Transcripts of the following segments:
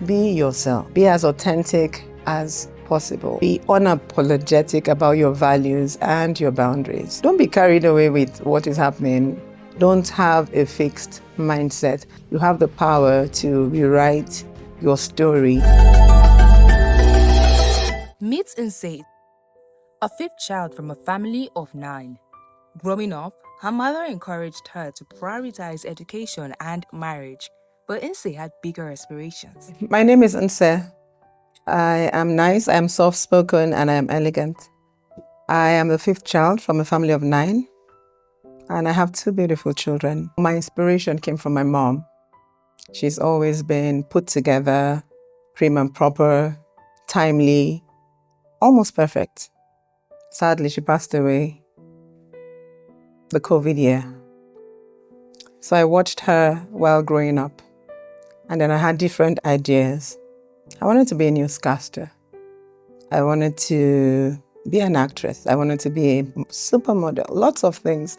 Be yourself. Be as authentic as possible. Be unapologetic about your values and your boundaries. Don't be carried away with what is happening. Don't have a fixed mindset. You have the power to rewrite your story. Meet Nse, a fifth child from a family of 9. Growing up, her mother encouraged her to prioritize education and marriage, but Nse had bigger aspirations. My name is Nse. I am nice, I am soft-spoken, and I am elegant. I am the fifth child from a family of 9, and I have 2 beautiful children. My inspiration came from my mom. She's always been put together, prim and proper, timely, almost perfect. Sadly, she passed away the COVID year. So I watched her while growing up, and then I had different ideas. I wanted to be a newscaster. I wanted to be an actress. I wanted to be a supermodel, lots of things.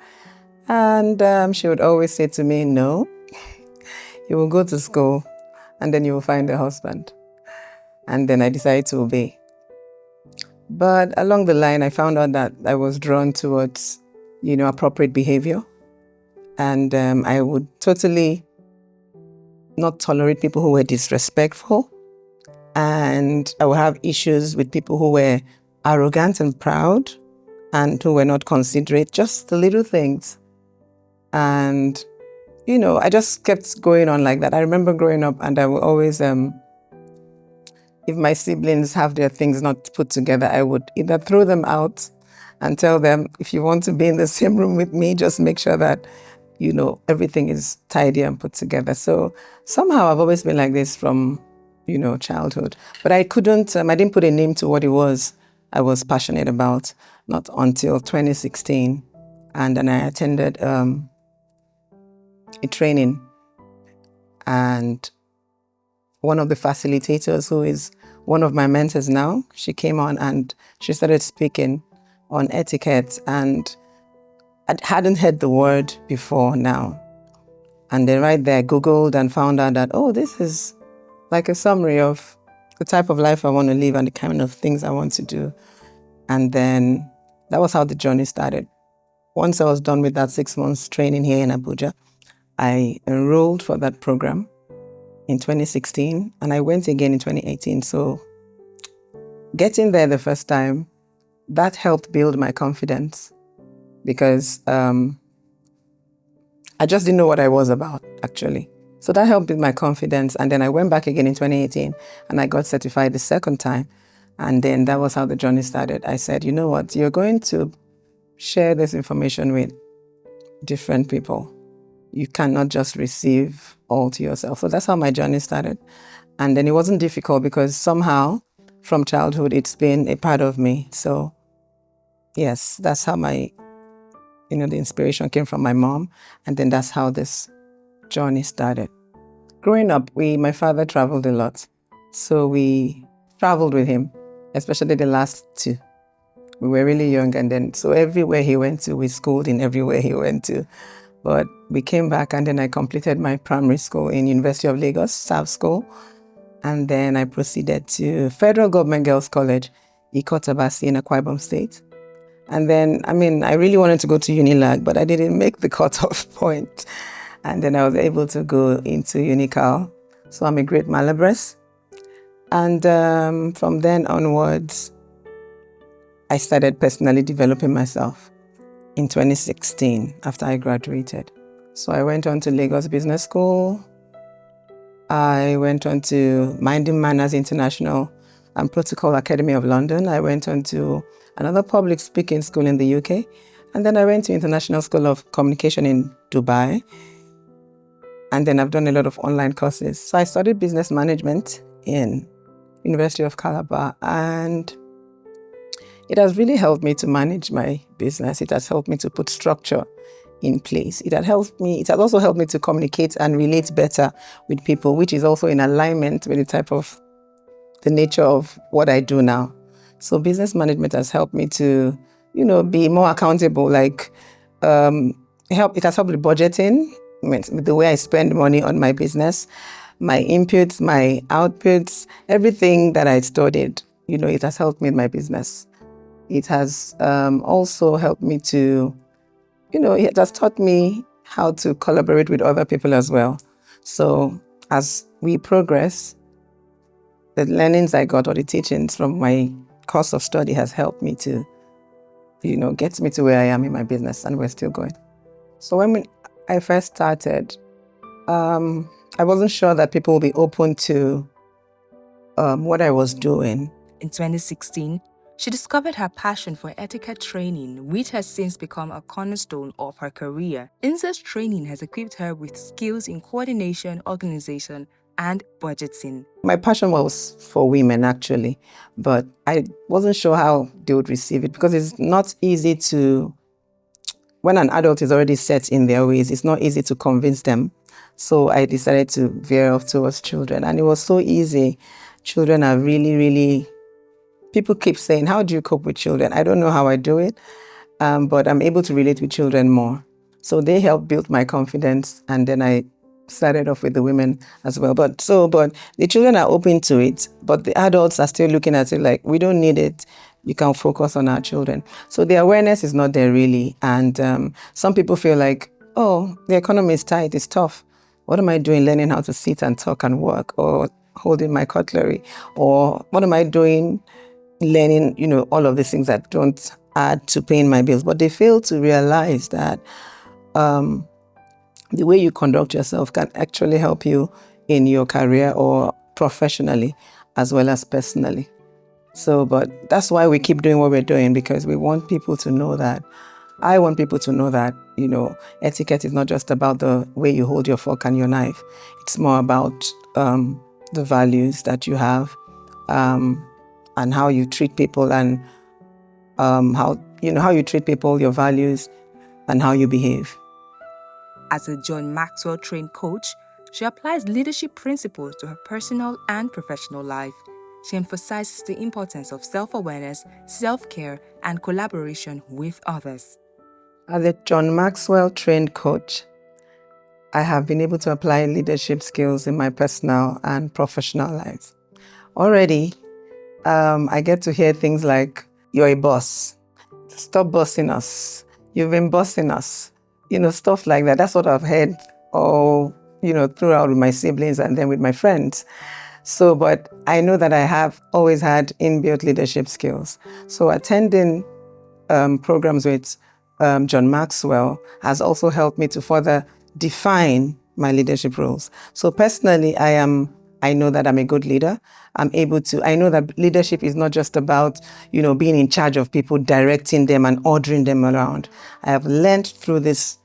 And she would always say to me, no, you will go to school and then you will find a husband. And then I decided to obey. But along the line, I found out that I was drawn towards, appropriate behavior. And I would totally not tolerate people who were disrespectful. And I would have issues with people who were arrogant and proud and who were not considerate, just the little things. And, I just kept going on like that. I remember growing up and I would always, if my siblings have their things not put together, I would either throw them out and tell them, if you want to be in the same room with me, just make sure that, everything is tidy and put together. So somehow I've always been like this from, childhood. But I didn't put a name to what it was I was passionate about, not until 2016. And then I attended a training. And one of the facilitators, who is one of my mentors now, she came on and she started speaking on etiquette. And I hadn't heard the word before now. And then right there, I Googled and found out that, this is like a summary of the type of life I want to live and the kind of things I want to do. And then that was how the journey started. Once I was done with that 6 months training here in Abuja, I enrolled for that program in 2016, and I went again in 2018. So getting there the first time, that helped build my confidence because I just didn't know what I was about, actually. So that helped with my confidence. And then I went back again in 2018 and I got certified the second time. And then that was how the journey started. I said, you know what, you're going to share this information with different people. You cannot just receive all to yourself. So that's how my journey started. And then it wasn't difficult because somehow from childhood, it's been a part of me. So yes, that's how the inspiration came from my mom. And then that's how this journey started. Growing up, my father traveled a lot. So we traveled with him, especially the last 2. We were really young, and then so everywhere he went to, we schooled in everywhere he went to. But we came back, and then I completed my primary school in University of Lagos, South School. And then I proceeded to Federal Government Girls College, Etiquette in Akwa Ibom State. And then, I really wanted to go to Unilag, but I didn't make the cutoff point. And then I was able to go into Unical. So I'm a great Malabress. And from then onwards, I started personally developing myself in 2016 after I graduated. So I went on to Lagos Business School. I went on to Minding Manners International and Protocol Academy of London. I went on to another public speaking school in the UK. And then I went to International School of Communication in Dubai. And then I've done a lot of online courses. So I studied business management in University of Calabar, and it has really helped me to manage my business. It has helped me to put structure in place. It has also helped me to communicate and relate better with people, which is also in alignment with the nature of what I do now. So business management has helped me to, be more accountable. It has helped with budgeting, with the way I spend money on my business. my inputs, my outputs, everything that I studied, it has helped me in my business. It has also helped me to, it has taught me how to collaborate with other people as well. So as we progress, the learnings I got or the teachings from my course of study has helped me to, get me to where I am in my business, and we're still going. So when I first started, I wasn't sure that people will be open to what I was doing. In 2016, she discovered her passion for etiquette training, which has since become a cornerstone of her career. Nse's training has equipped her with skills in coordination, organization, and budgeting. My passion was for women, actually, but I wasn't sure how they would receive it, because it's not easy to, when an adult is already set in their ways, it's not easy to convince them. So I decided to veer off towards children, and it was so easy. Children are really, really, people keep saying, how do you cope with children? I don't know how I do it, but I'm able to relate with children more. So they helped build my confidence, and then I started off with the women as well. But the children are open to it, but the adults are still looking at it like, we don't need it. You can focus on our children. So the awareness is not there really. And some people feel like, oh, the economy is tight, it's tough. What am I doing learning how to sit and talk and work, or holding my cutlery? Or what am I doing learning, all of these things that don't add to paying my bills? But they fail to realize that the way you conduct yourself can actually help you in your career or professionally as well as personally. So, but that's why we keep doing what we're doing, because we want people to know that. I want people to know that, etiquette is not just about the way you hold your fork and your knife. It's more about the values that you have, and how you treat people, and how you treat people, your values, and how you behave. As a John Maxwell trained coach, she applies leadership principles to her personal and professional life. She emphasizes the importance of self-awareness, self-care, and collaboration with others. As a John Maxwell trained coach, I have been able to apply leadership skills in my personal and professional lives. Already, I get to hear things like, you're a boss. Stop bossing us. You've been bossing us. Stuff like that. That's what I've heard all, throughout with my siblings and then with my friends. So, but I know that I have always had inbuilt leadership skills. So attending programs with John Maxwell has also helped me to further define my leadership roles. So personally, I know that I'm a good leader. I know that leadership is not just about, being in charge of people, directing them and ordering them around. I have learned through these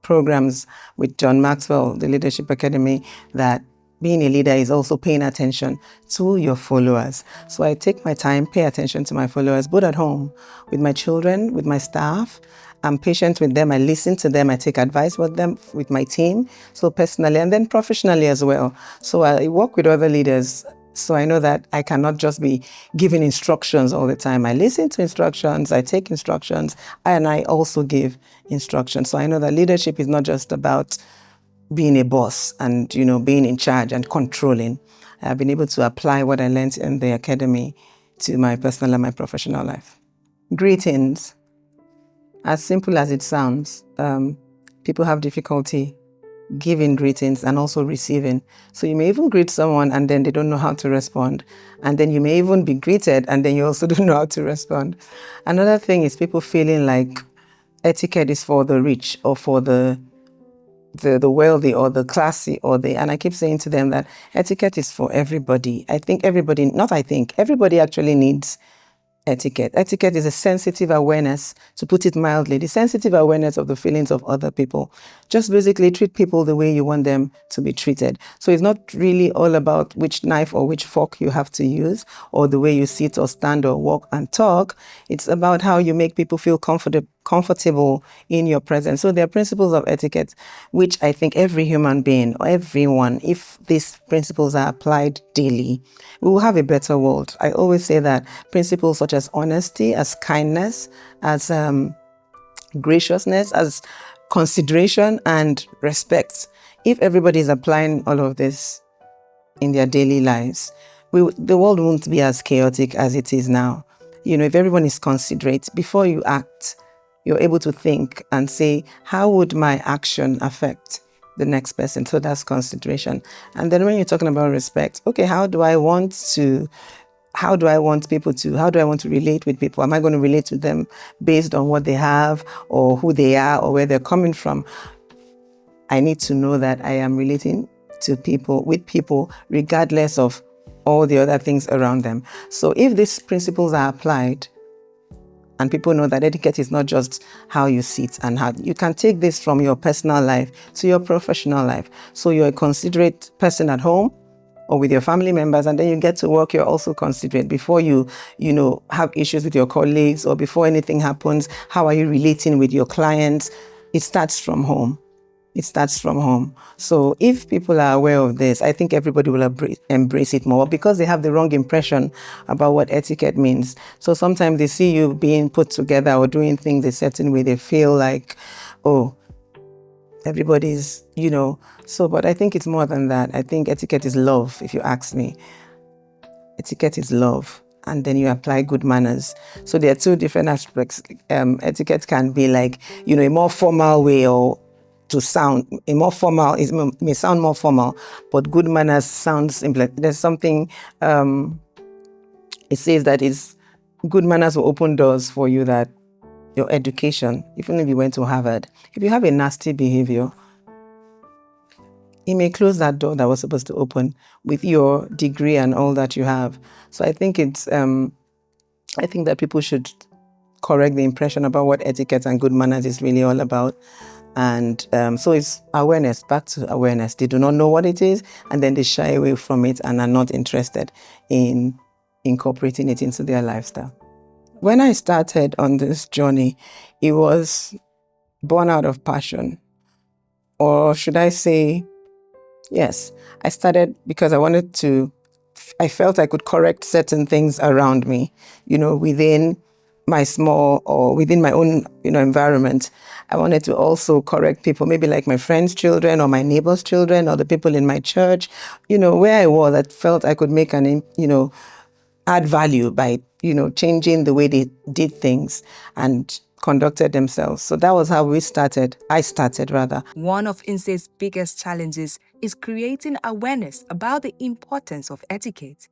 programs with John Maxwell, the Leadership Academy, that being a leader is also paying attention to your followers. So I take my time, pay attention to my followers, both at home, with my children, with my staff. I'm patient with them. I listen to them. I take advice with them, with my team. So personally, and then professionally as well. So I work with other leaders. So I know that I cannot just be giving instructions all the time. I listen to instructions, I take instructions, and I also give instructions. So I know that leadership is not just about being a boss and, being in charge and controlling. I've been able to apply what I learned in the academy to my personal and my professional life. Greetings. As simple as it sounds, people have difficulty giving greetings and also receiving. So you may even greet someone and then they don't know how to respond. And then you may even be greeted and then you also don't know how to respond. Another thing is people feeling like etiquette is for the rich or for the wealthy or the classy and I keep saying to them that etiquette is for everybody. Everybody actually needs etiquette. Etiquette is a sensitive awareness, to put it mildly, the sensitive awareness of the feelings of other people. Just basically treat people the way you want them to be treated. So it's not really all about which knife or which fork you have to use, or the way you sit or stand or walk and talk. It's about how you make people feel comfortable in your presence. So there are principles of etiquette, which I think every human being or everyone, if these principles are applied daily, we will have a better world. I always say that principles such as honesty, as kindness, as graciousness, as consideration and respect, if everybody is applying all of this, in their daily lives, the world won't be as chaotic as it is now. If everyone is considerate, before you act, you're able to think and say, how would my action affect the next person? So that's consideration. And then when you're talking about respect, okay, how do I want to relate with people? Am I going to relate to them based on what they have or who they are or where they're coming from? I need to know that I am relating with people regardless of all the other things around them. So if these principles are applied, and people know that etiquette is not just how you sit and how you can take this from your personal life to your professional life. So you're a considerate person at home or with your family members, and then you get to work, you're also considerate. Before you have issues with your colleagues or before anything happens, how are you relating with your clients? It starts from home. So if people are aware of this, I think everybody will embrace it more because they have the wrong impression about what etiquette means. So sometimes they see you being put together or doing things a certain way, they feel like, oh, everybody's, but I think it's more than that. I think etiquette is love, if you ask me. Etiquette is love. And then you apply good manners. So there are two different aspects. Etiquette can be like, a more formal way or to sound a more formal, it may sound more formal, but good manners sounds simpler. There's something, it says that it's good manners will open doors for you that your education, even if you went to Harvard, if you have a nasty behavior, it may close that door that was supposed to open with your degree and all that you have. So I think I think that people should correct the impression about what etiquette and good manners is really all about. And so it's awareness, back to awareness. They do not know what it is, and then they shy away from it and are not interested in incorporating it into their lifestyle. When I started on this journey, it was born out of passion. Or should I say, yes, I started because I felt I could correct certain things around me, within within my own, environment. I wanted to also correct people, maybe like my friends' children or my neighbors' children or the people in my church, where I was, I felt I could make add value by, changing the way they did things and conducted themselves. So that was how I started. One of Nse's biggest challenges is creating awareness about the importance of etiquette.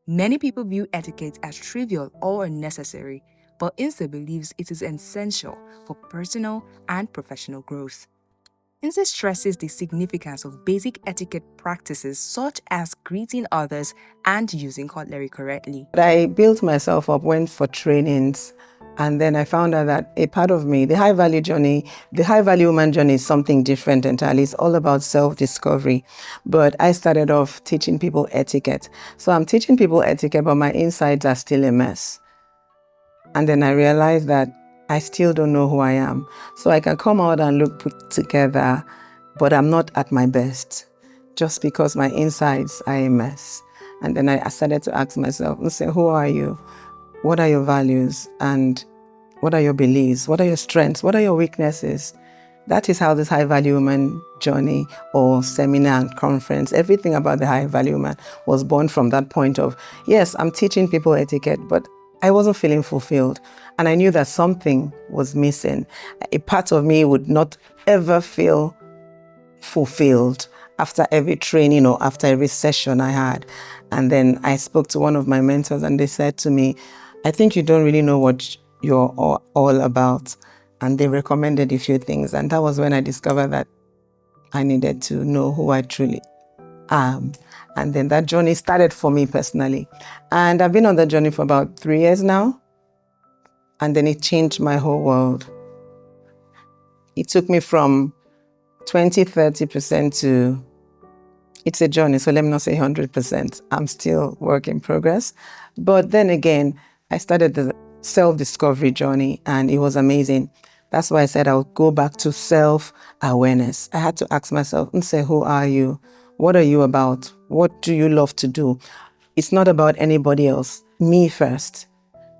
Many people view etiquette as trivial or unnecessary, but Nse believes it is essential for personal and professional growth. Nse stresses the significance of basic etiquette practices such as greeting others and using cutlery correctly. I built myself up, went for trainings, and then I found out that a part of me, the high value woman journey is something different entirely. It's all about self-discovery. But I started off teaching people etiquette. So I'm teaching people etiquette, but my insides are still a mess. And then I realized that I still don't know who I am. So I can come out and look put together, but I'm not at my best just because my insides are a mess. And then I started to ask myself and say, who are you? What are your values? And what are your beliefs? What are your strengths? What are your weaknesses? That is how this high value woman journey or seminar and conference, everything about the high value woman was born from that point of, yes, I'm teaching people etiquette, but I wasn't feeling fulfilled. And I knew that something was missing. A part of me would not ever feel fulfilled after every training or after every session I had. And then I spoke to one of my mentors and they said to me, I think you don't really know what you're all about. And they recommended a few things. And that was when I discovered that I needed to know who I truly am. And then that journey started for me personally. And I've been on that journey for about 3 years now. And then it changed my whole world. It took me from 20-30% to, it's a journey, so let me not say 100%. I'm still work in progress. But then again, I started the self-discovery journey and it was amazing. That's why I said I'll go back to self-awareness. I had to ask myself and say, who are you? What are you about? What do you love to do? It's not about anybody else, me first.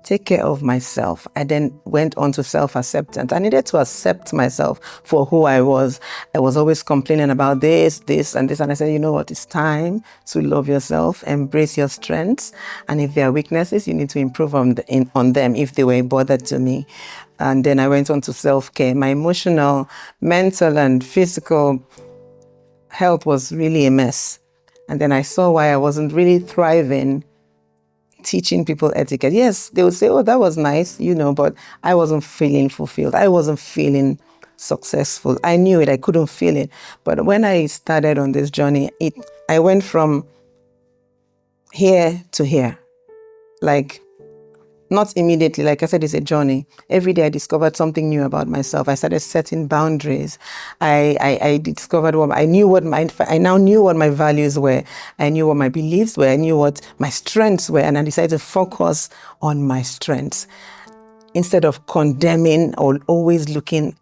take care of myself. I then went on to self-acceptance. I needed to accept myself for who I was. I was always complaining about this, and this. And I said, you know what? It's time to love yourself, embrace your strengths. And if there are weaknesses, you need to improve on them if they were a bother to me. And then I went on to self-care. My emotional, mental, and physical health was really a mess. And then I saw why I wasn't really thriving teaching people etiquette. Yes, they would say, oh, that was nice, but I wasn't feeling fulfilled. I wasn't feeling successful. I knew it. I couldn't feel it. But when I started on this journey, I went from here to here. Like, not immediately. Like I said, it's a journey. Every day I discovered something new about myself. I started setting boundaries. I discovered I now knew what my values were. I knew what my beliefs were. I knew what my strengths were. And I decided to focus on my strengths instead of condemning or always looking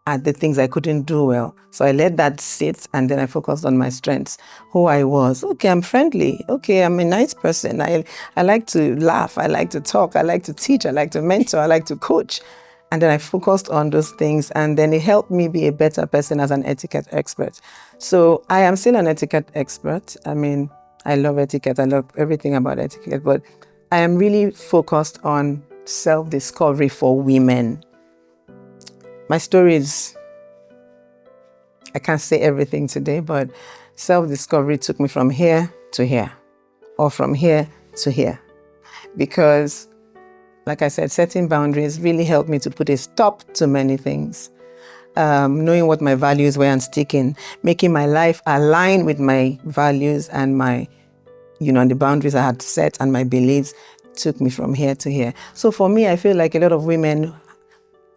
at the things I couldn't do well. So I let that sit, and then I focused on my strengths, who I was. Okay, I'm friendly. Okay, I'm a nice person. I like to laugh. I like to talk. I like to teach. I like to mentor. I like to coach. And then I focused on those things, and then it helped me be a better person as an etiquette expert. So I am still an etiquette expert. I mean, I love etiquette. I love everything about etiquette, but I am really focused on self-discovery for women. My story is, I can't say everything today, but self-discovery took me from here to here, or from here to here. Because, like I said, setting boundaries really helped me to put a stop to many things. Knowing what my values were and sticking, making my life align with my values and and the boundaries I had set and my beliefs took me from here to here. So for me, I feel like a lot of women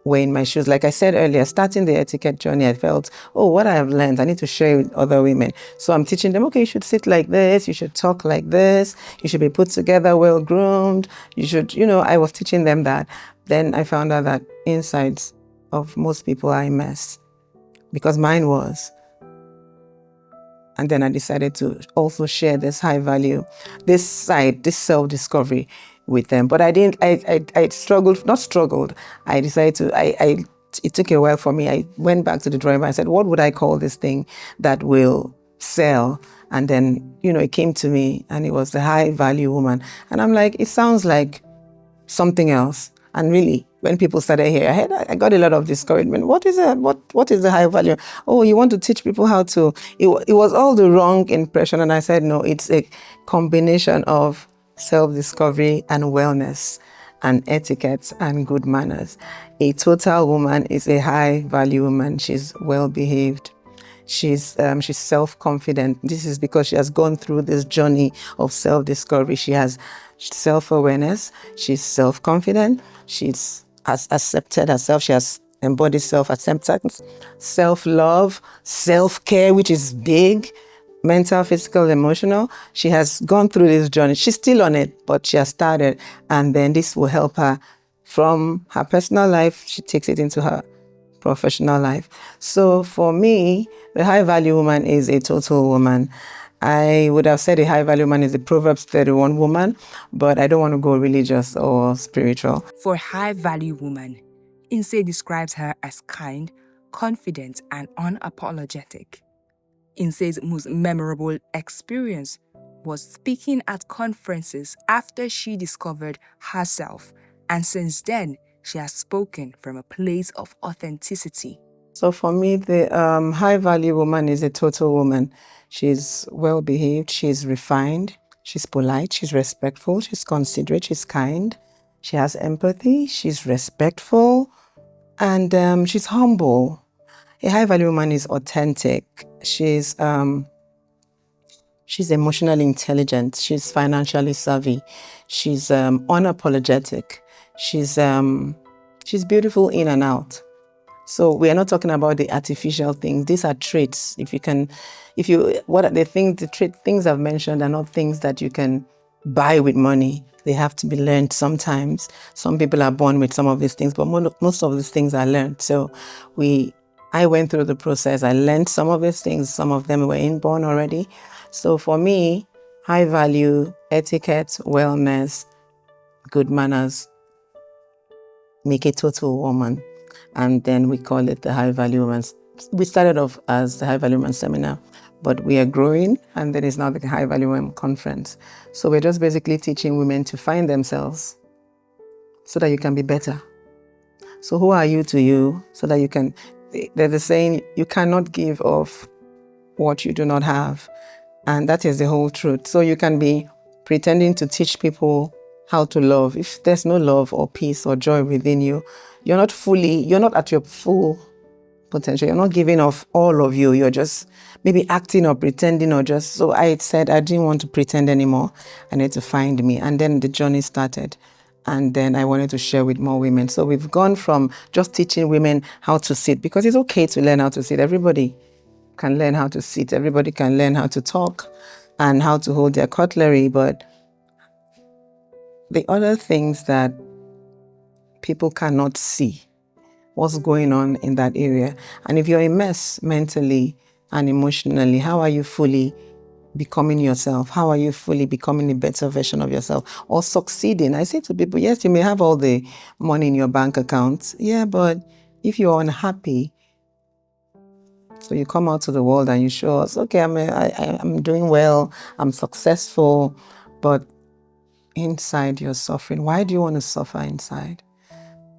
were in my shoes. Like I said earlier, starting the etiquette journey, I felt, oh, what I have learned, I need to share it with other women. So I'm teaching them, okay, you should sit like this, you should talk like this, you should be put together, well-groomed, you should, I was teaching them that. Then I found out that insides of most people are a mess, because mine was. And then I decided to also share this high value, this side, this self-discovery with them. But I struggled, not struggled. I decided to, it took a while for me. I went back to the drawing board. I said, what would I call this thing that will sell? And then, it came to me, and it was the high value woman. And I'm like, it sounds like something else. And really, when people started here, I got a lot of discouragement. What is it? What is the high value? Oh, you want to teach people how to... It was all the wrong impression. And I said, no, it's a combination of self-discovery and wellness and etiquette and good manners. A total woman is a high value woman. She's well-behaved. She's self-confident. This is because she has gone through this journey of self-discovery. She has self-awareness. She's self-confident. She's has accepted herself. She has embodied self-acceptance, self-love, self-care, which is big, mental, physical, emotional. She has gone through this journey. She's still on it, but she has started. And then this will help her from her personal life. She takes it into her professional life. So for me, the high value woman is a total woman. I would have said a high value woman is a Proverbs 31 woman, but I don't want to go religious or spiritual. For high value woman, Nse describes her as kind, confident, and unapologetic. Nse's most memorable experience was speaking at conferences after she discovered herself, and since then, she has spoken from a place of authenticity. So for me, the high value woman is a total woman. She's well behaved, she's refined, she's polite, she's respectful, she's considerate, she's kind, she has empathy, she's respectful, and she's humble. A high value woman is authentic. She's emotionally intelligent. She's financially savvy. She's unapologetic. She's beautiful in and out. So we are not talking about the artificial things. These are traits. Things I've mentioned are not things that you can buy with money. They have to be learned sometimes. Some people are born with some of these things, but most of these things are learned. So I went through the process. I learned some of these things. Some of them were inborn already. So for me, high value, etiquette, wellness, good manners make a total woman. And then we call it the High Value Woman. We started off as the High Value Woman Seminar, but we are growing, and then it's now the High Value Women Conference. So we're just basically teaching women to find themselves so that you can be better. So who are you to you so that you can, there's a saying, you cannot give of what you do not have. And that is the whole truth. So you can be pretending to teach people how to love. If there's no love or peace or joy within you, you're not at your full potential. You're not giving off all of you. You're just maybe acting or pretending or just, so I said I didn't want to pretend anymore. I need to find me. And then the journey started. And then I wanted to share with more women. So we've gone from just teaching women how to sit, because it's okay to learn how to sit. Everybody can learn how to sit. Everybody can learn how to talk and how to hold their cutlery. But the other things that people cannot see, what's going on in that area. And if you're a mess mentally and emotionally, how are you fully becoming yourself? How are you fully becoming a better version of yourself or succeeding? I say to people, yes, you may have all the money in your bank account. Yeah, but if you're unhappy, so you come out to the world and you show us, okay, I'm doing well, I'm successful, but inside you're suffering. Why do you want to suffer inside?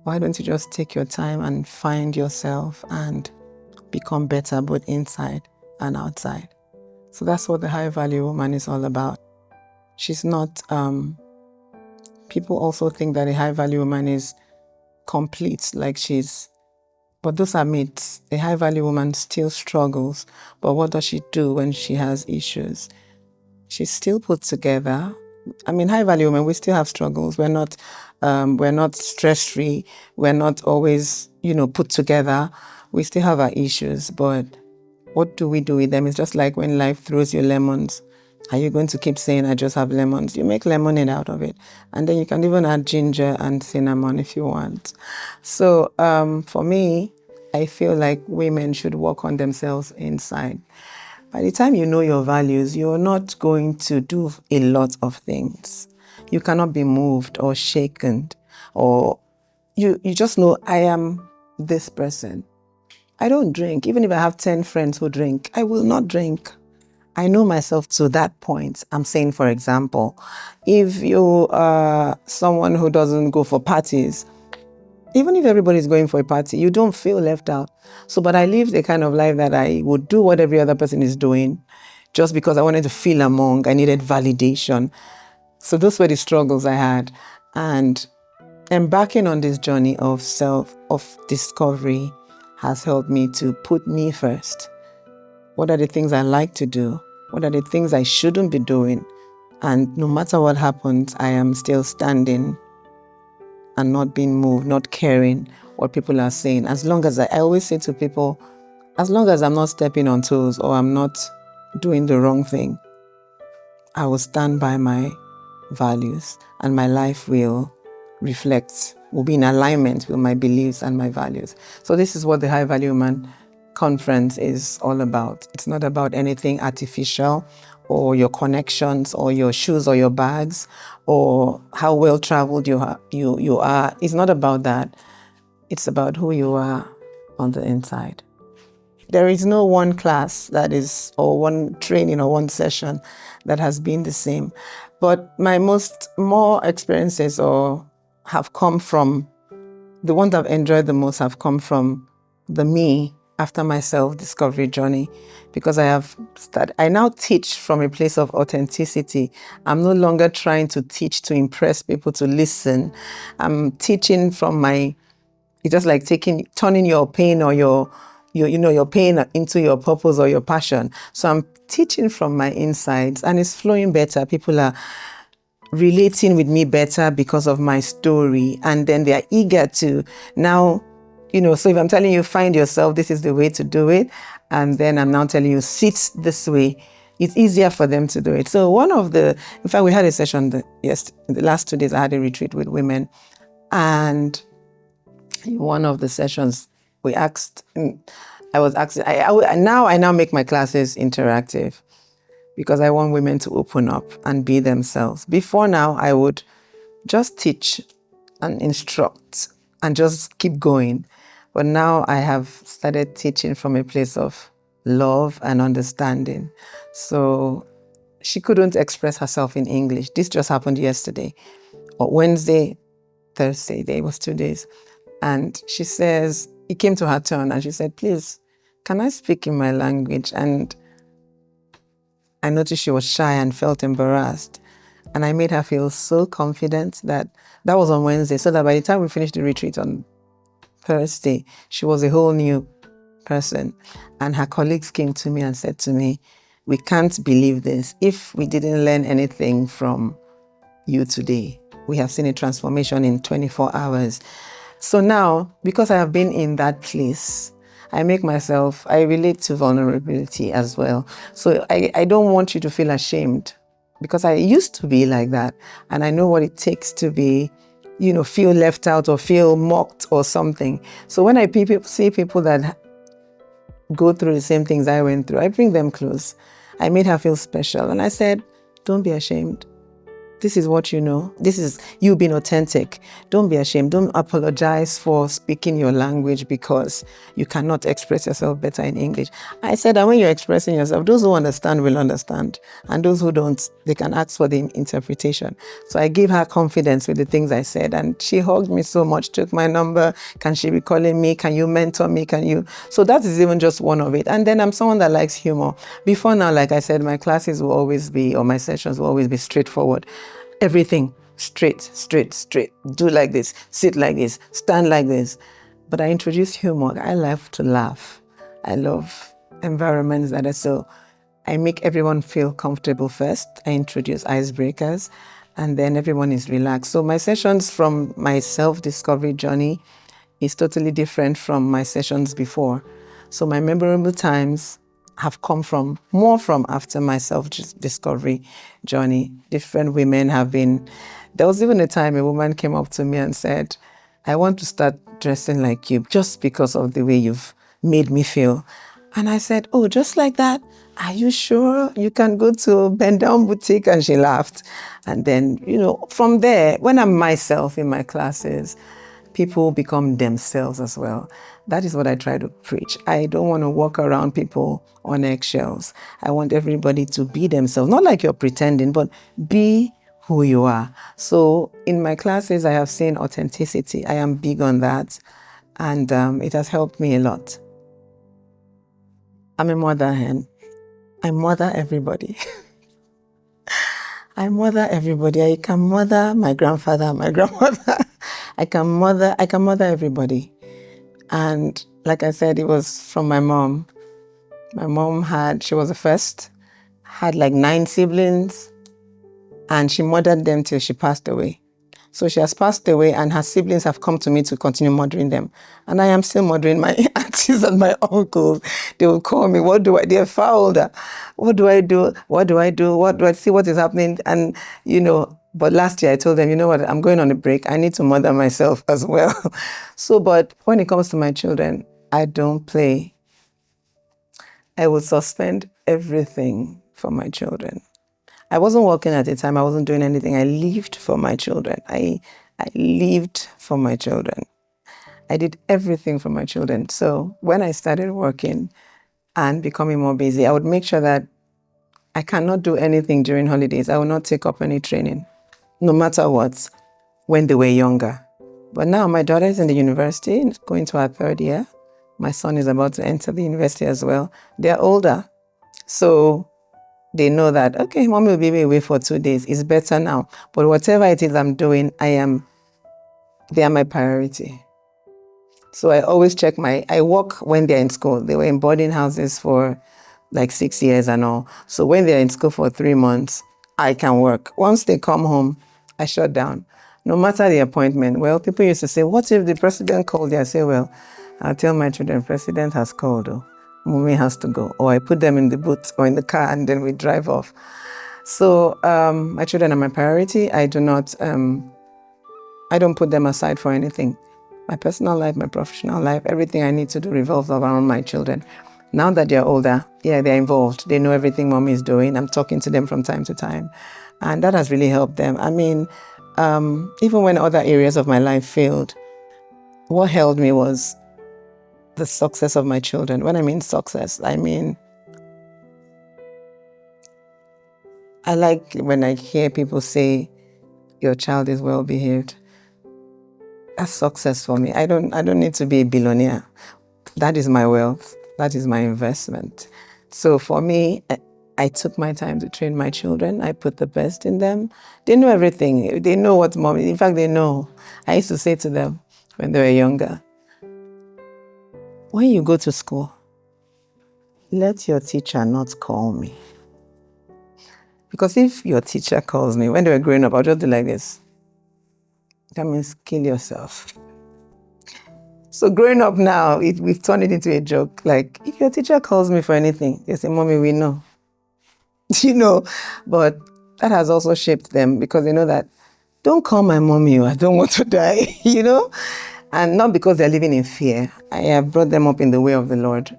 Why don't you just take your time and find yourself and become better both inside and outside? So that's what the High Value Woman is all about. She's not, people also think that a High Value Woman is complete, but those are myths. A High Value Woman still struggles, but what does she do when she has issues? She's still put together. I mean, High Value Women, we still have struggles. We're not stress-free. We're not always, put together. We still have our issues, but what do we do with them? It's just like when life throws you lemons. Are you going to keep saying, I just have lemons? You make lemonade out of it. And then you can even add ginger and cinnamon if you want. So for me, I feel like women should work on themselves inside. By the time you know your values, you're not going to do a lot of things. You cannot be moved or shaken, or you just know, I am this person. I don't drink. Even if I have 10 friends who drink, I will not drink. I know myself to that point. I'm saying, for example, if you are someone who doesn't go for parties, even if everybody's going for a party, you don't feel left out. So, but I live the kind of life that I would do what every other person is doing just because I wanted to feel among. I needed validation. So those were the struggles I had. And embarking on this journey of discovery has helped me to put me first. What are the things I like to do? What are the things I shouldn't be doing? And no matter what happens, I am still standing and not being moved, not caring what people are saying. As long as I always say to people, as long as I'm not stepping on toes or I'm not doing the wrong thing, I will stand by my values and my life will be in alignment with my beliefs and my values. So this is what the High Value Woman Conference is all about. It's not about anything artificial or your connections or your shoes or your bags or how well traveled you are. It's not about that. It's about who you are on the inside. There is no one class or one training or one session that has been the same. But my more experiences have come from, the ones I've enjoyed the most have come from the me after my self-discovery journey, because I now teach from a place of authenticity. I'm no longer trying to teach to impress people to listen. I'm teaching from it's just like turning your pain or your pain into your purpose or your passion. So I'm teaching from my insides and it's flowing better. People are relating with me better because of my story. And then they are eager to now, so if I'm telling you, find yourself, this is the way to do it. And then I'm now telling you, sit this way. It's easier for them to do it. So in fact, we had a session in the last 2 days, I had a retreat with women. And in one of the sessions, I now make my classes interactive because I want women to open up and be themselves. Before now, I would just teach and instruct and just keep going. But now I have started teaching from a place of love and understanding. So she couldn't express herself in English. This just happened yesterday, or Wednesday, Thursday. It was 2 days. And she says, it came to her turn and she said, please, can I speak in my language? And I noticed she was shy and felt embarrassed. And I made her feel so confident that was on Wednesday, so that by the time we finished the retreat on Thursday, she was a whole new person. And her colleagues came to me and said to me, we can't believe this. If we didn't learn anything from you today, we have seen a transformation in 24 hours. So now, because I have been in that place, I relate to vulnerability as well. So I don't want you to feel ashamed, because I used to be like that. And I know what it takes to be, feel left out or feel mocked or something. So when I see people that go through the same things I went through, I bring them close. I made her feel special. And I said, don't be ashamed. This is what you know. This is you being authentic. Don't be ashamed. Don't apologize for speaking your language because you cannot express yourself better in English. I said that when you're expressing yourself, those who understand will understand. And those who don't, they can ask for the interpretation. So I gave her confidence with the things I said. And she hugged me so much, took my number. Can she be calling me? Can you mentor me? So that is even just one of it. And then I'm someone that likes humor. Before now, like I said, my classes will always be, or my sessions will always be straightforward. Everything straight. Do like this, sit like this, stand like this. But I introduce humor. I love to laugh. I love environments that are so. I make everyone feel comfortable first. I introduce icebreakers, and then everyone is relaxed. So my sessions from my self-discovery journey is totally different from my sessions before. So my memorable times have come more from after my self-discovery journey. Different women have been. There was even a time a woman came up to me and said, I want to start dressing like you just because of the way you've made me feel. And I said, oh, just like that? Are you sure you can go to Bend Down Boutique? And she laughed. And then, from there, when I'm myself in my classes, people become themselves as well. That is what I try to preach. I don't want to walk around people on eggshells. I want everybody to be themselves. Not like you're pretending, but be who you are. So in my classes, I have seen authenticity. I am big on that. And it has helped me a lot. I'm a mother hen. I mother everybody. I mother everybody. I can mother my grandfather, my grandmother. I can mother everybody. And like I said, it was from my mom. My mom she was the first, had like 9 siblings, and she mothered them till she passed away. So she has passed away, and her siblings have come to me to continue mothering them. And I am still mothering my aunties and my uncles. They will call me, what do I do? They're far older. What do I do? What do I do? What do I see? What is happening? And, but last year I told them, you know what, I'm going on a break. I need to mother myself as well. But when it comes to my children, I don't play. I will suspend everything for my children. I wasn't working at the time. I wasn't doing anything. I lived for my children. I lived for my children. I did everything for my children. So when I started working and becoming more busy, I would make sure that I cannot do anything during holidays. I will not take up any training, no matter what, when they were younger. But now my daughter is in the university, going to her 3rd year. My son is about to enter the university as well. They're older. So they know that, okay, mommy will be away for 2 days. It's better now. But whatever it is I'm doing, they are my priority. So I always check I work when they're in school. They were in boarding houses for like 6 years and all. So when they're in school for 3 months, I can work. Once they come home, I shut down. No matter the appointment. Well, people used to say, what if the president called you? I say, well, I'll tell my children, president has called, or mommy has to go. Or I put them in the boot or in the car and then we drive off. So my children are my priority. I don't put them aside for anything. My personal life, my professional life, everything I need to do revolves around my children. Now that they're older, they're involved. They know everything mommy is doing. I'm talking to them from time to time. And that has really helped them. I mean, even when other areas of my life failed, what held me was the success of my children. When I mean success, I mean, I like when I hear people say your child is well behaved. That's success for me. I don't need to be a billionaire. That is my wealth. That is my investment. So for me, I took my time to train my children. I put the best in them. They know everything. They know what mom, in fact, they know. I used to say to them when they were younger, when you go to school, let your teacher not call me. Because if your teacher calls me, when they were growing up, I'll just do like this. That means kill yourself. So growing up now, we've turned it into a joke. Like, if your teacher calls me for anything, they say, Mommy, we know. But that has also shaped them because they know that, don't call my mommy, I don't want to die, And not because they're living in fear. I have brought them up in the way of the Lord.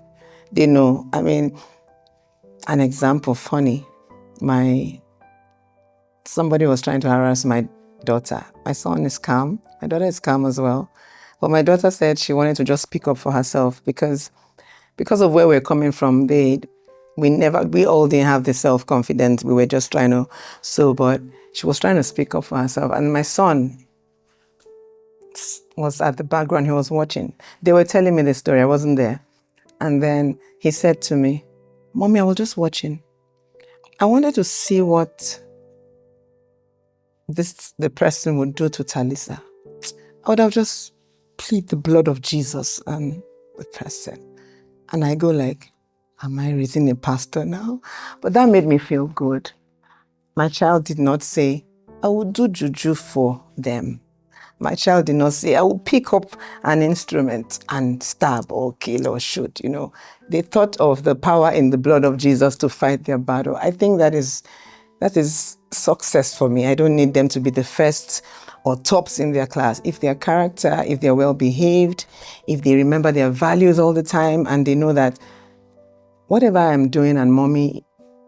They know. I mean, an example, funny. Somebody was trying to harass my daughter. My son is calm. My daughter is calm as well. But my daughter said she wanted to just speak up for herself because of where we're coming from. We all didn't have the self-confidence. We were just trying to but she was trying to speak up for herself. And my son was at the background. He was watching. They were telling me the story. I wasn't there. And then he said to me, Mommy, I was just watching. I wanted to see what the person would do to Talisa. I would have just plead the blood of Jesus and the person. And I go like, am I raising a pastor now? But that made me feel good. My child did not say, I will do juju for them. My child did not say, I will pick up an instrument and stab or kill or shoot, They thought of the power in the blood of Jesus to fight their battle. I think that is success for me. I don't need them to be the first or tops in their class. If their character, if they're well behaved, if they remember their values all the time and they know that whatever I'm doing and mommy,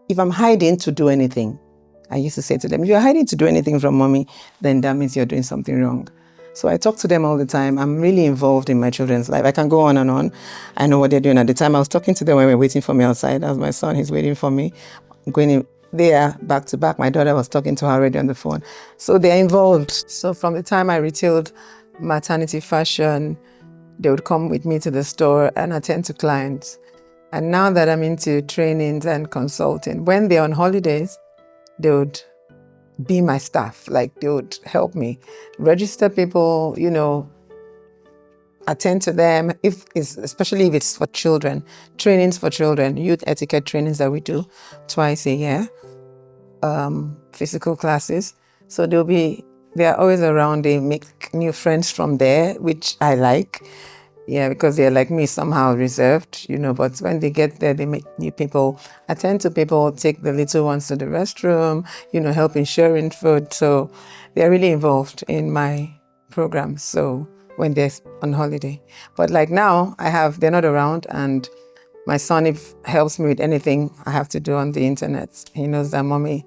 if I'm hiding to do anything, I used to say to them, if you're hiding to do anything from mommy, then that means you're doing something wrong. So I talk to them all the time. I'm really involved in my children's life. I can go on and on. I know what they're doing. At the time, I was talking to them when they were waiting for me outside. That was my son. He's waiting for me. I'm going in there back to back. My daughter was talking to her already on the phone. So they're involved. So from the time I retailed maternity fashion, they would come with me to the store and attend to clients. And now that I'm into trainings and consulting, when they're on holidays, they would be my staff. Like, they would help me register people, attend to them, especially if it's for children, trainings for children, youth etiquette trainings that we do twice a year, physical classes. So they're always around. They make new friends from there, which I like. Yeah, because they're like me, somehow reserved, but when they get there, they meet new people, attend to people, take the little ones to the restroom, help in sharing food. So they're really involved in my program. So when they're on holiday. But like now, they're not around, and my son, helps me with anything I have to do on the internet. He knows that mommy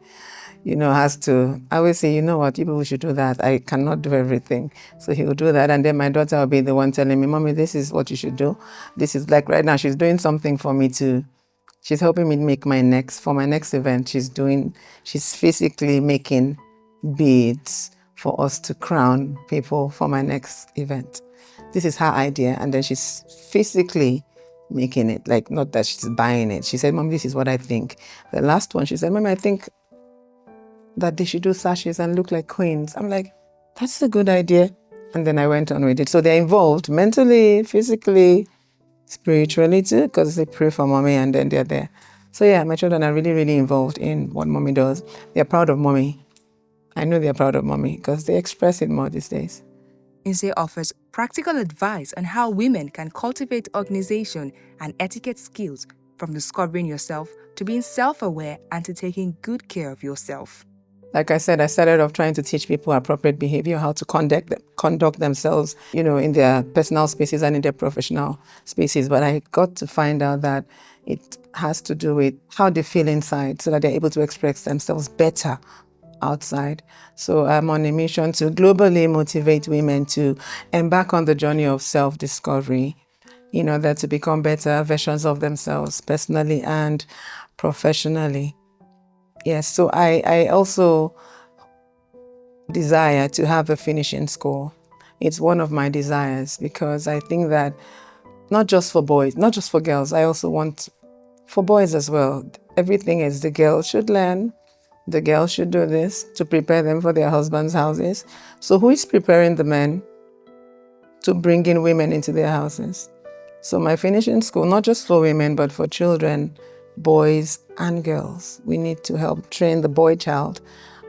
has to, I always say, you know what, you people should do that. I cannot do everything. So he will do that. And then my daughter will be the one telling me, Mommy, this is what you should do. This is like right now, she's doing something for me too. She's helping me make my next event. She's physically making beads for us to crown people for my next event. This is her idea. And then she's physically making it, like not that she's buying it. She said, Mom, this is what I think. The last one, she said, Mom, I think that they should do sashes and look like queens. I'm like, that's a good idea. And then I went on with it. So they're involved mentally, physically, spiritually too, because they pray for mommy and then they're there. So yeah, my children are really, really involved in what mommy does. They're proud of mommy. I know they're proud of mommy because they express it more these days. Nse offers practical advice on how women can cultivate organization and etiquette skills, from discovering yourself to being self-aware and to taking good care of yourself. Like I said, I started off trying to teach people appropriate behavior, how to conduct themselves, in their personal spaces and in their professional spaces. But I got to find out that it has to do with how they feel inside so that they're able to express themselves better outside. So I'm on a mission to globally motivate women to embark on the journey of self-discovery in order to become better versions of themselves personally and professionally. Yes, so I also desire to have a finishing score. It's one of my desires because I think that not just for boys, not just for girls, I also want for boys as well. Everything is the girl should learn, the girl should do this to prepare them for their husbands' houses. So who is preparing the men to bring in women into their houses? So my finishing school, not just for women, but for children, boys and girls. We need to help train the boy child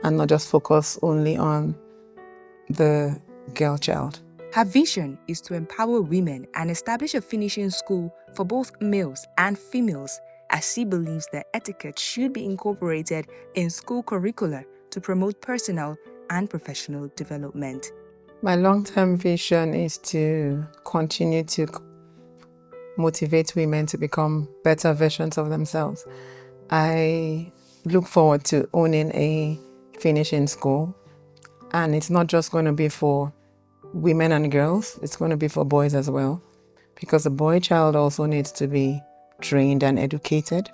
and not just focus only on the girl child. Her vision is to empower women and establish a finishing school for both males and females, as she believes that etiquette should be incorporated in school curricula to promote personal and professional development. My long-term vision is to continue to motivate women to become better versions of themselves. I look forward to owning a finishing school, and it's not just going to be for women and girls, it's going to be for boys as well, because the boy child also needs to be trained and educated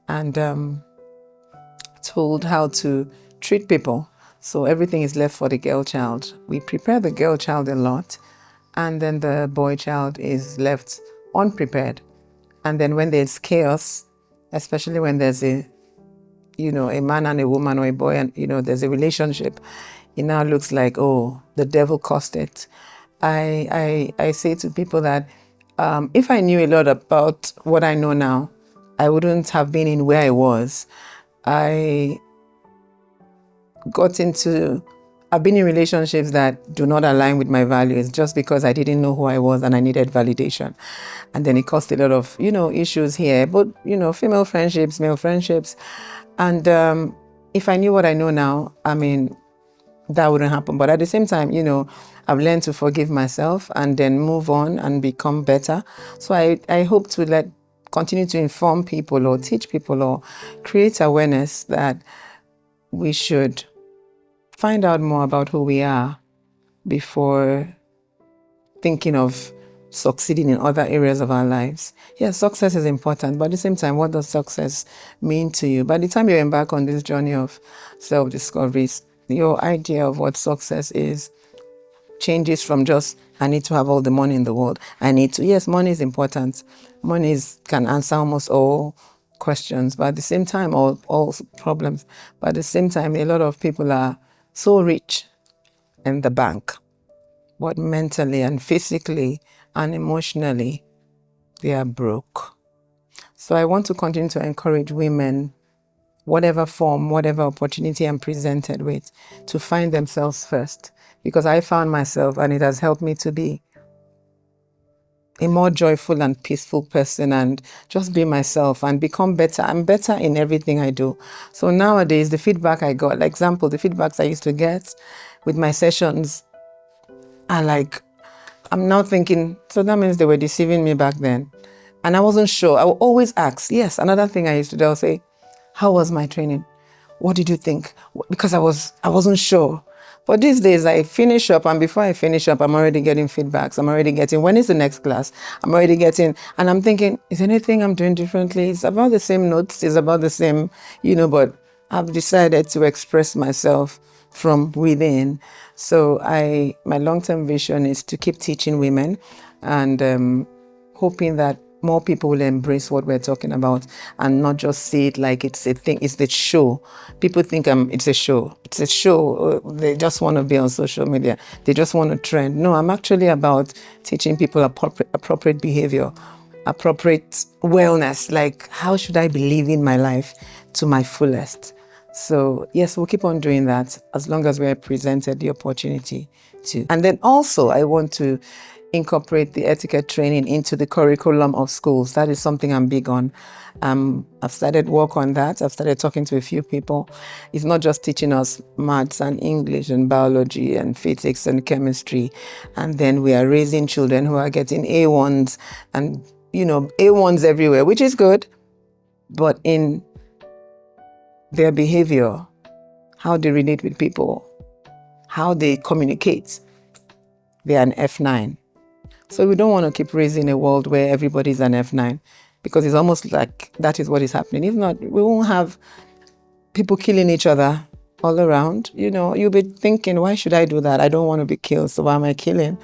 and told how to treat people. So everything is left for the girl child. We prepare the girl child a lot, and then the boy child is left unprepared. And then when there's chaos, especially when there's a man and a woman or a boy and, there's a relationship, it now looks like, oh, the devil caused it. I say to people that if I knew a lot about what I know now, I wouldn't have been in where I was. I've been in relationships that do not align with my values just because I didn't know who I was and I needed validation. And then it caused a lot of, issues here, but, female friendships, male friendships. And if I knew what I know now, that wouldn't happen. But at the same time, I've learned to forgive myself and then move on and become better. So I hope to continue to inform people or teach people or create awareness that we should find out more about who we are before thinking of succeeding in other areas of our lives. Yes, success is important, but at the same time, what does success mean to you? By the time you embark on this journey of self-discovery, your idea of what success is changes from just, I need to have all the money in the world. Yes, money is important. Can answer almost all questions, but at the same time, all problems. But at the same time, a lot of people are so rich in the bank, but mentally and physically and emotionally, they are broke. So I want to continue to encourage women, whatever form, whatever opportunity I'm presented with, to find themselves first. Because I found myself and it has helped me to be a more joyful and peaceful person and just be myself and become better. I'm better in everything I do. So nowadays, the feedback I got, like example, the feedbacks I used to get with my sessions are like, I'm now thinking, so that means they were deceiving me back then. And I wasn't sure. I would always ask. Yes, another thing I used to do, I'll say, how was my training? What did you think? Because I wasn't sure. But these days I finish up, and before I finish up, I'm already getting feedbacks. I'm already getting, when is the next class? I'm already getting, and I'm thinking, is there anything I'm doing differently? It's about the same notes, it's about the same, but I've decided to express myself from within. So my long-term vision is to keep teaching women and hoping that more people will embrace what we're talking about and not just see it like it's a thing, it's the show. People think it's a show. It's a show. They just want to be on social media. They just want to trend. No, I'm actually about teaching people appropriate behavior, appropriate wellness. Like, how should I be living my life to my fullest? So yes, we'll keep on doing that as long as we're presented the opportunity to. And then also I want to incorporate the etiquette training into the curriculum of schools. That is something I'm big on. I've started work on that. I've started talking to a few people. It's not just teaching us maths and English and biology and physics and chemistry. And then we are raising children who are getting A1s and, A1s everywhere, which is good. But in their behavior, how they relate with people, how they communicate. They're an F9. So we don't want to keep raising a world where everybody's an F9, because it's almost like that is what is happening. If not, we won't have people killing each other all around. You'll be thinking, why should I do that? I don't want to be killed, so why am I killing?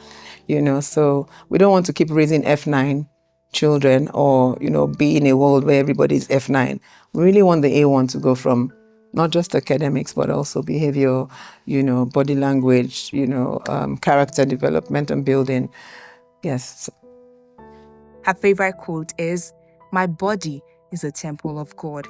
So we don't want to keep raising F9 children, or, be in a world where everybody's F9. We really want the A1 to go from not just academics, but also behavior, body language, character development and building. Yes. Her favorite quote is, "My body is a temple of God."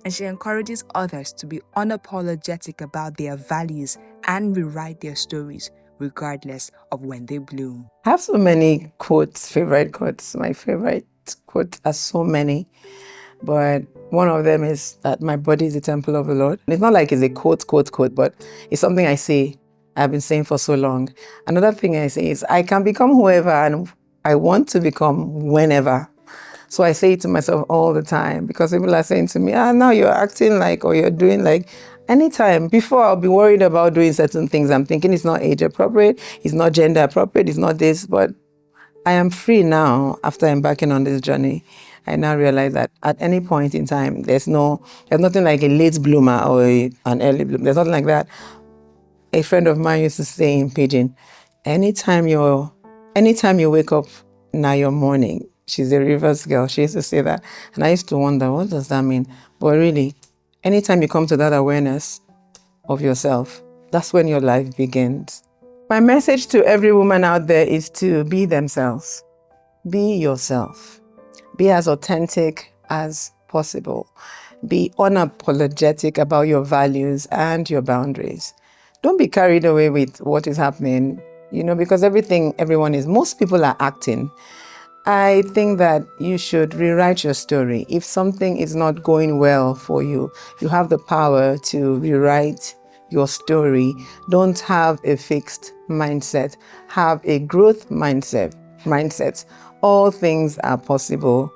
And she encourages others to be unapologetic about their values and rewrite their stories, regardless of when they bloom. I have so many quotes, favorite quotes. My favorite quotes are so many, but one of them is that my body is the temple of the Lord. And it's not like it's a quote, but it's something I say, I've been saying for so long. Another thing I say is I can become whoever and I want to become whenever. So I say it to myself all the time, because people are saying to me, now you're acting like, or you're doing like. Anytime. Before, I'll be worried about doing certain things. I'm thinking it's not age appropriate, it's not gender appropriate, it's not this, but I am free now after embarking on this journey. I now realize that at any point in time, there's nothing like a late bloomer or an early bloomer. There's nothing like that. A friend of mine used to say in Pidgin, anytime you wake up, now your morning. She's a Rivers girl. She used to say that. And I used to wonder, what does that mean? But really, anytime you come to that awareness of yourself, that's when your life begins. My message to every woman out there is to be themselves. Be yourself. Be as authentic as possible. Be unapologetic about your values and your boundaries. Don't be carried away with what is happening, because most people are acting. I think that you should rewrite your story. If something is not going well for you, you have the power to rewrite your story. Don't have a fixed mindset. Have a growth mindset. All things are possible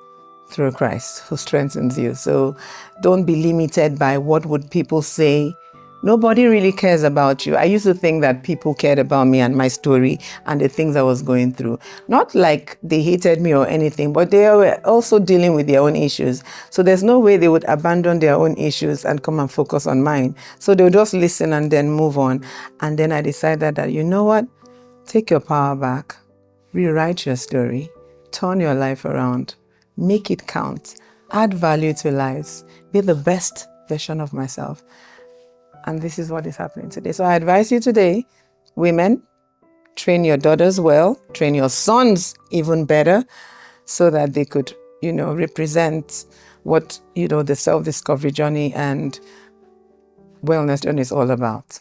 through Christ who strengthens you. So don't be limited by what would people say. Nobody really cares about you. I used to think that people cared about me and my story and the things I was going through. Not like they hated me or anything, but they were also dealing with their own issues. So there's no way they would abandon their own issues and come and focus on mine. So they'll just listen and then move on. And then I decided that, you know what? Take your power back. Rewrite your story. Turn your life around. Make it count. Add value to lives. Be the best version of myself. And this is what is happening today. So I advise you today, women, train your daughters well, train your sons even better, so that they could, represent what, the self-discovery journey and wellness journey is all about.